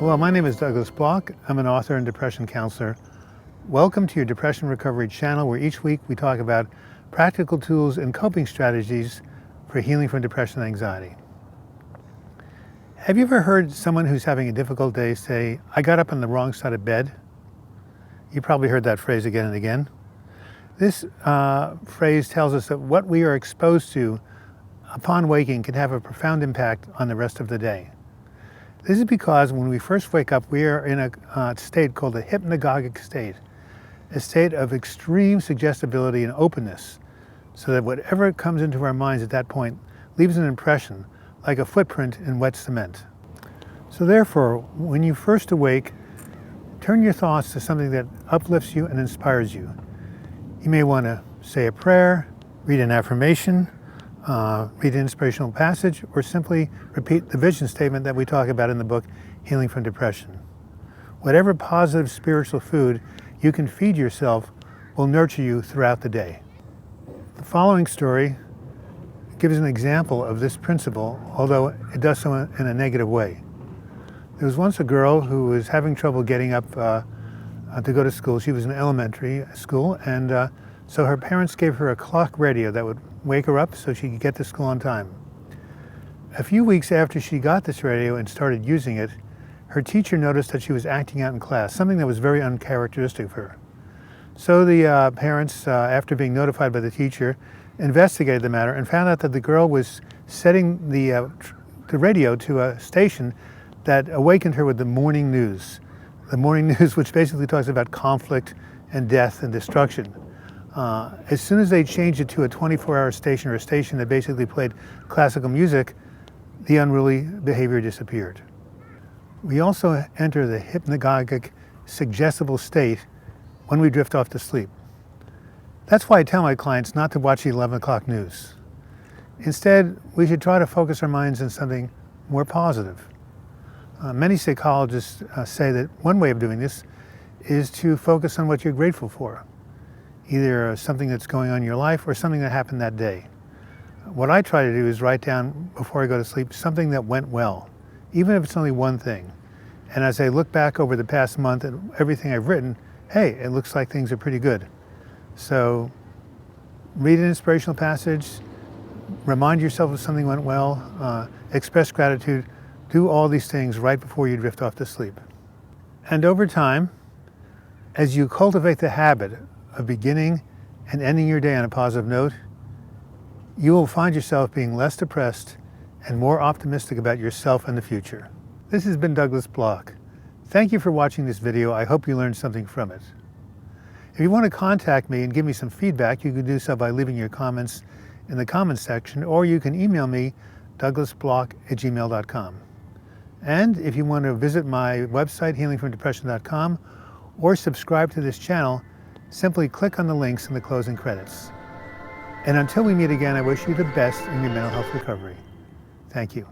Hello, my name is Douglas Bloch. I'm an author and depression counselor. Welcome to your Depression Recovery channel, where each week we talk about practical tools and coping strategies for healing from depression and anxiety. Have you ever heard someone who's having a difficult day say, "I got up on the wrong side of bed"? You probably heard that phrase again and again. This phrase tells us that what we are exposed to upon waking can have a profound impact on the rest of the day. This is because when we first wake up, we are in a state called a hypnagogic state, a state of extreme suggestibility and openness, so that whatever comes into our minds at that point leaves an impression, like a footprint in wet cement. So therefore, when you first awake, turn your thoughts to something that uplifts you and inspires you. You may want to say a prayer, read an affirmation, read an inspirational passage, or simply repeat the vision statement that we talk about in the book, Healing from Depression. Whatever positive spiritual food you can feed yourself will nurture you throughout the day. The following story gives an example of this principle, although it does so in a negative way. There was once a girl who was having trouble getting up to go to school. She was in elementary school, and so her parents gave her a clock radio that would wake her up so she could get to school on time. A few weeks after she got this radio and started using it, her teacher noticed that she was acting out in class, something that was very uncharacteristic of her. So the parents, after being notified by the teacher, investigated the matter and found out that the girl was setting the radio to a station that awakened her with the morning news. The morning news, which basically talks about conflict and death and destruction. As soon as they changed it to a 24-hour station, or a station that basically played classical music, the unruly behavior disappeared. We also enter the hypnagogic, suggestible state when we drift off to sleep. That's why I tell my clients not to watch the 11 o'clock news. Instead, we should try to focus our minds on something more positive. Many psychologists say that one way of doing this is to focus on what you're grateful for, either something that's going on in your life or something that happened that day. What I try to do is write down, before I go to sleep, something that went well, even if it's only one thing. And as I look back over the past month at everything I've written, hey, it looks like things are pretty good. So read an inspirational passage, remind yourself if something went well, express gratitude, do all these things right before you drift off to sleep. And over time, as you cultivate the habit of beginning and ending your day on a positive note, you will find yourself being less depressed and more optimistic about yourself and the future. This has been Douglas Bloch. Thank you for watching this video. I hope you learned something from it. If you want to contact me and give me some feedback, you can do so by leaving your comments in the comments section, or you can email me, douglasbloch@gmail.com. And if you want to visit my website, healingfromdepression.com, or subscribe to this channel, simply click on the links in the closing credits. And until we meet again, I wish you the best in your mental health recovery. Thank you.